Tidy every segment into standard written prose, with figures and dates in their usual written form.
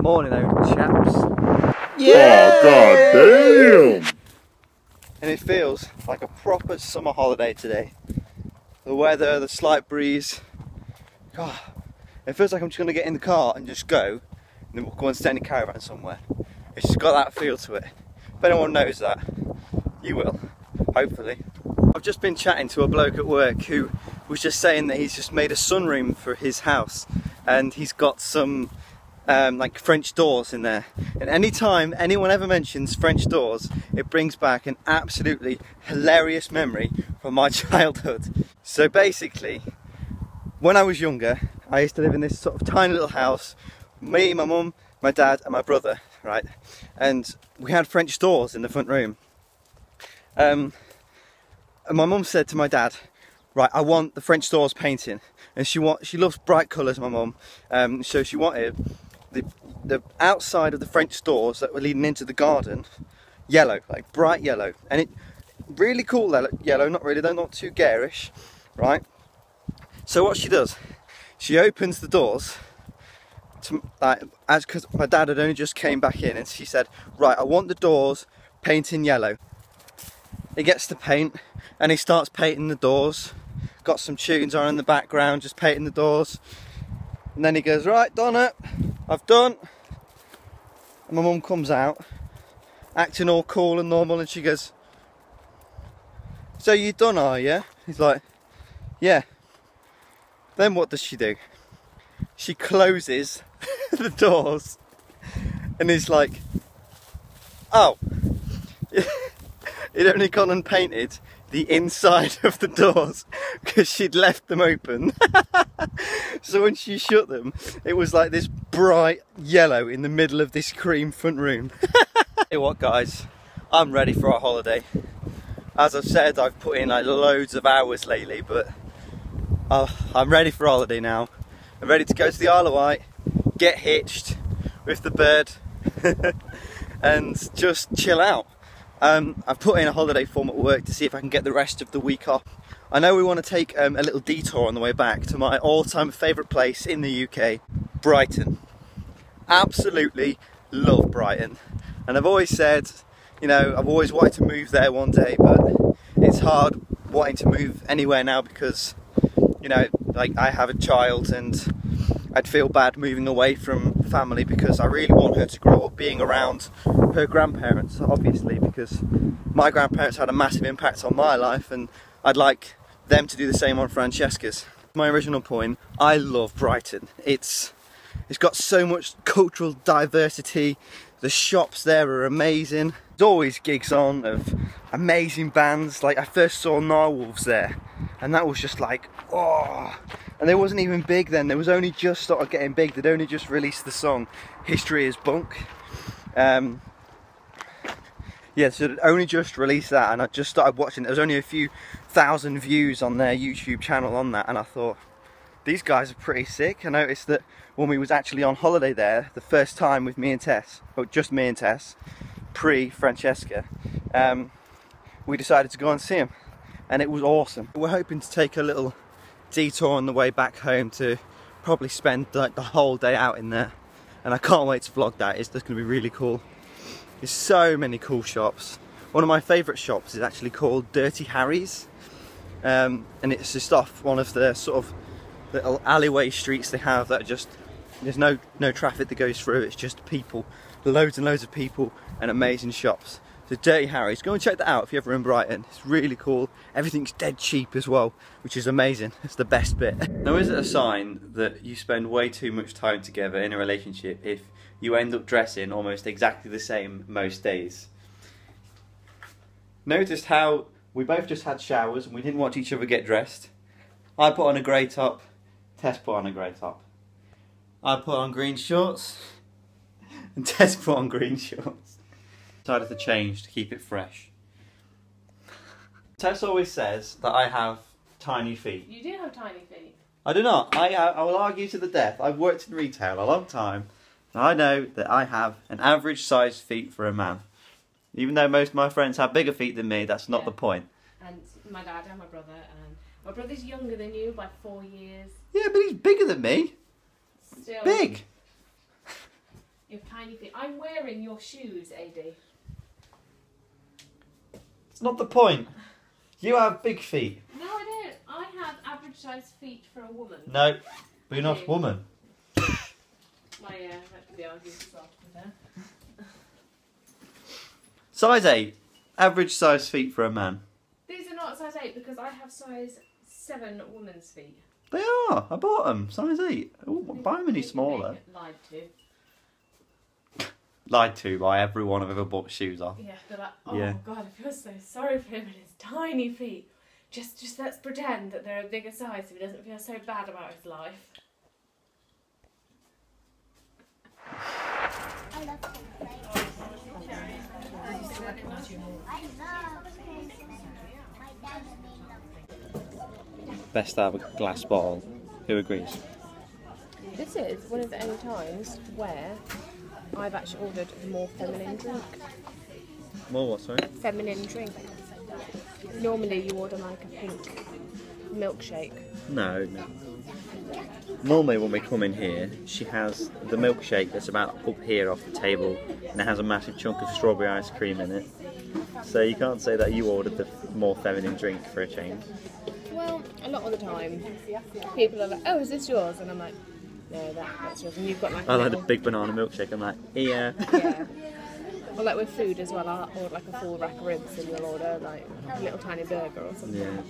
Morning out, chaps. Yeah! Oh, god damn! And it feels like a proper summer holiday today. The weather, the slight breeze. God, it feels like I'm just going to get in the car and just go, and then we'll go and stay in a caravan somewhere. It's just got that feel to it. If anyone knows that, you will, hopefully. I've just been chatting to a bloke at work who was just saying that he's just made a sunroom for his house, and he's got some like French doors in there, and anytime anyone ever mentions French doors, it brings back an absolutely hilarious memory from my childhood. So basically, when I was younger, I used to live in this sort of tiny little house, me, my mum, my dad and my brother, right? And we had French doors in the front room. And my mum said to my dad, right, I want the French doors painting. And she loves bright colours, my mum. So she wanted the outside of the French doors that were leading into the garden yellow, like bright yellow. And it really cool yellow, not really, they're not too garish, right? So what she does, she opens the doors to, because my dad had only just came back in, and she said, right, I want the doors painting yellow. He gets the paint and he starts painting the doors, got some tunes on in the background, just painting the doors, and then he goes, right, done it, I've done. And my mum comes out acting all cool and normal, and she goes, so you done, are you? He's like, yeah. Then what does she do? She closes the doors and is like, oh, it only gone and painted the inside of the doors because she'd left them open. So when she shut them, it was like this bright yellow in the middle of this cream front room. Hey, what guys, I'm ready for our holiday. As I've said, I've put in like loads of hours lately, but I'm ready for holiday now. I'm ready to go to the Isle of Wight, get hitched with the bird and just chill out. I've put in a holiday form at work to see if I can get the rest of the week off. I know we want to take a little detour on the way back to my all-time favourite place in the UK, Brighton. Absolutely love Brighton. And I've always said, you know, I've always wanted to move there one day, but it's hard wanting to move anywhere now because, you know, like I have a child and I'd feel bad moving away from family because I really want her to grow up being around her grandparents, obviously, because my grandparents had a massive impact on my life and I'd like them to do the same on Francesca's. My original point, I love Brighton. It's got so much cultural diversity. The shops there are amazing. There's always gigs on of amazing bands. Like I first saw Narwhals there and that was just like, oh, and they wasn't even big then. They was only just started getting big. They'd only just released the song History is Bunk. Yeah, so they'd only just released that and I just started watching. There was only a few thousand views on their YouTube channel on that, and I thought, these guys are pretty sick. I noticed that when we was actually on holiday there, the first time with me and Tess, or just me and Tess, pre-Francesca, we decided to go and see them, and it was awesome. We're hoping to take a little detour on the way back home to probably spend like the whole day out in there, and I can't wait to vlog that. It's just going to be really cool. There's so many cool shops. One of my favourite shops is actually called Dirty Harry's, and it's just off one of the sort of little alleyway streets they have that are just, there's no traffic that goes through, it's just people, loads and loads of people and amazing shops. So Dirty Harry's, go and check that out if you're ever in Brighton. It's really cool. Everything's dead cheap as well, which is amazing. It's the best bit. Now, is it a sign that you spend way too much time together in a relationship if you end up dressing almost exactly the same most days? Noticed how we both just had showers and we didn't watch each other get dressed. I put on a grey top, Tess put on a grey top. I put on green shorts and Tess put on green shorts. Decided to change to keep it fresh. Tess always says that I have tiny feet. You do have tiny feet. I do not. I will argue to the death. I've worked in retail a long time. And I know that I have an average sized feet for a man. Even though most of my friends have bigger feet than me, that's not the point. And my dad and my brother, and my brother's younger than you by 4 years. Yeah, but he's bigger than me. Still. Big. You have tiny feet. I'm wearing your shoes, AD. It's not the point. You have big feet. No, I don't. I have average sized feet for a woman. No, but you're not a woman. That could be argued as well, to be fair. Size 8. Average size feet for a man. These are not size 8 because I have size 7 women's feet. They are. I bought them. Size 8. Oh, buy them any smaller. Lied to. Lied to by everyone I've ever bought shoes off. Yeah, they're like, oh Yeah. God, I feel so sorry for him and his tiny feet. Just let's pretend that they're a bigger size so he doesn't feel so bad about his life. I love Best to have a glass bottle. Who agrees? This is one of the only times where I've actually ordered a more feminine drink. More what, sorry? Feminine drink. Normally you order like a pink milkshake. No. Normally when we come in here, she has the milkshake that's about up here off the table, and it has a massive chunk of strawberry ice cream in it. So you can't say that you ordered the more feminine drink for a change. Well, a lot of the time, people are like, "Oh, is this yours?" And I'm like, "No, that's yours." And you've got like I like a big banana milkshake. I'm like, yeah. Yeah. Or like with food as well, I'll order like a full rack of ribs, and you'll order like a little tiny burger or something. Yeah.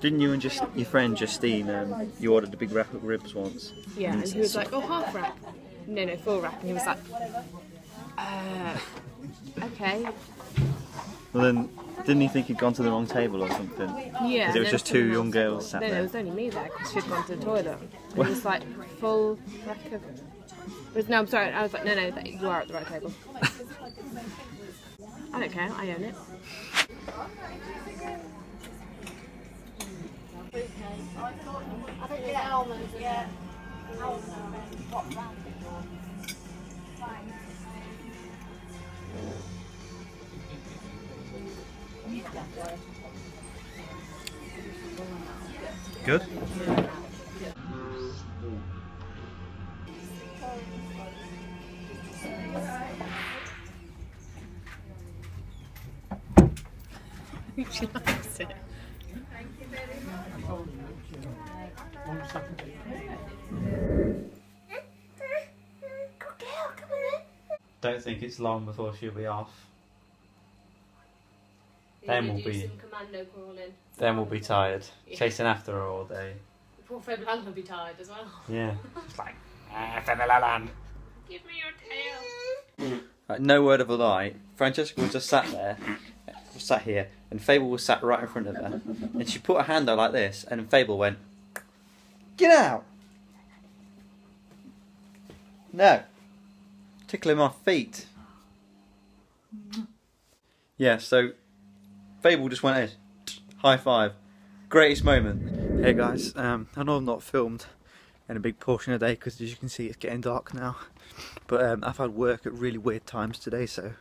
Didn't you and your friend Justine, you ordered a big rack of ribs once? Yeah, and he was like, "Oh, half rack." No, full rack. And he was like, okay. Well then, didn't he think he'd gone to the wrong table or something? Yeah. Because it was just two young girls sat No, there. it was only me there because she'd gone to the toilet. And it was like full rack of. No, I'm sorry. I was like, no, you are at the right table. I don't care. I own it. I think it's almonds, yeah. Good? She likes it. Don't think it's long before she'll be off. Then Then we'll we'll be- some commando crawling. Then we'll be tired, Yeah. chasing after her all day. Poor Fred Lang will be tired as well. Yeah. It's like, land. Give me your tail. Like, no word of a lie. Francesca was just sat here, and Fable was sat right in front of her. And she put her hand out like this, and Fable went, "Get out!" No. Tickling my feet. Yeah, so Fable just went high five. Greatest moment. Hey guys, I know I'm not filmed in a big portion of the day because as you can see it's getting dark now. But I've had work at really weird times today, so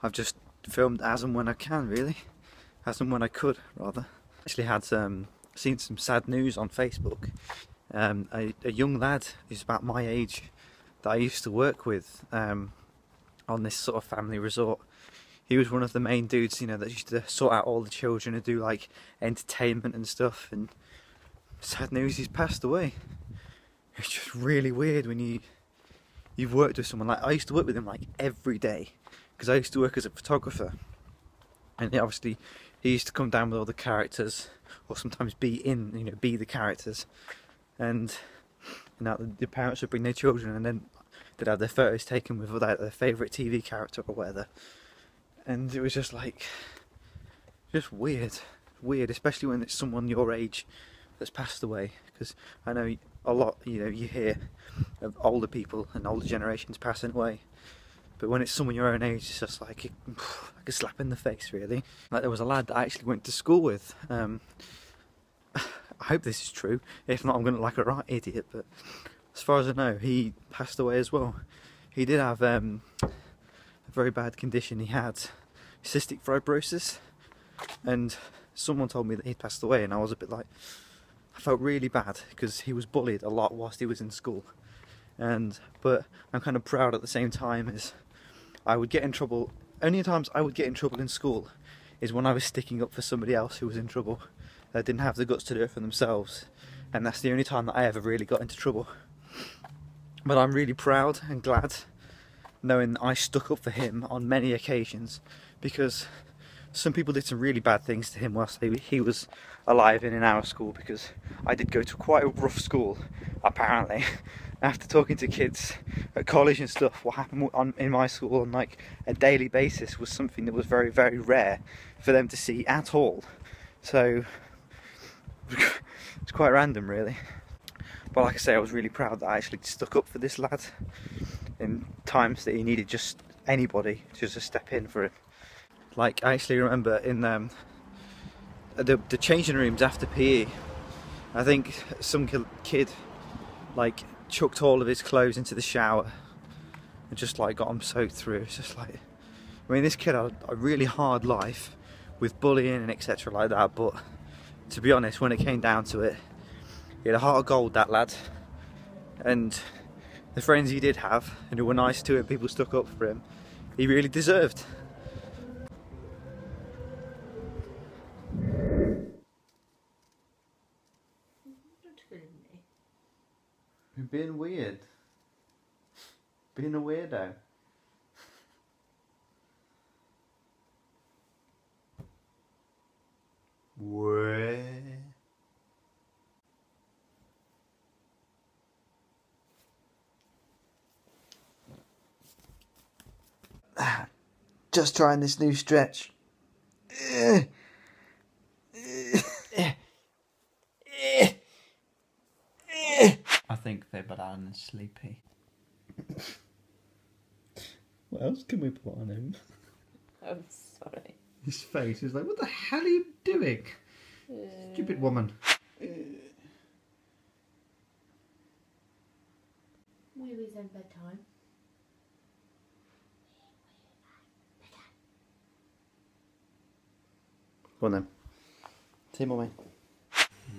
I've just filmed as and when I can, really. As and when I could, rather. Actually had seen some sad news on Facebook. A young lad who's about my age that I used to work with on this sort of family resort. He was one of the main dudes, you know, that used to sort out all the children and do like entertainment and stuff. And sad news, he's passed away. It's just really weird when you've worked with someone. Like I used to work with him like every day because I used to work as a photographer, and obviously he used to come down with all the characters, or sometimes be the characters, and the parents would bring their children, and then they'd have their photos taken with their favourite TV character or whatever. And it was just like, just weird, especially when it's someone your age that's passed away. Because I know a lot, you hear of older people and older generations passing away. But when it's someone your own age, it's just like a slap in the face, really. Like there was a lad that I actually went to school with. I hope this is true. If not, I'm going to look like a right idiot. But as far as I know, he passed away as well. He did have a very bad condition. He had cystic fibrosis, and someone told me that he'd passed away, and I was a bit like, I felt really bad because he was bullied a lot whilst he was in school, But I'm kind of proud at the same time, as I would get in trouble. Only times I would get in trouble in school is when I was sticking up for somebody else who was in trouble that didn't have the guts to do it for themselves, and that's the only time that I ever really got into trouble. But I'm really proud and glad knowing I stuck up for him on many occasions, because some people did some really bad things to him whilst he was alive and in our school, because I did go to quite a rough school apparently. After talking to kids at college and stuff, what happened in my school on like a daily basis was something that was very, very rare for them to see at all. So it's quite random really. But like I say, I was really proud that I actually stuck up for this lad in times that he needed just anybody just to step in for him. Like, I actually remember in the changing rooms after PE, I think some kid like chucked all of his clothes into the shower and just like got them soaked through. It's just like, I mean, this kid had a really hard life with bullying and etc like that, but to be honest, when it came down to it, he had a heart of gold, that lad. And the friends he did have and who were nice to him, people stuck up for him, he really deserved. You're being weird. Being a weirdo. Where? Just trying this new stretch. I think they're bad and sleepy. What else can we put on him? I'm sorry. His face is like, what the hell are you doing? Stupid woman. Where is in bedtime? Go on then. Say mummy.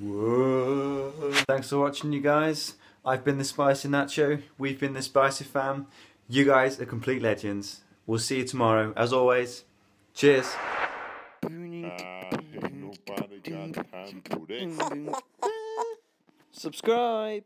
Whoa. Thanks for watching, you guys. I've been the Spicy Nacho. We've been the Spicy Fam. You guys are complete legends. We'll see you tomorrow. As always, cheers. Ain't nobody got time for this. Subscribe.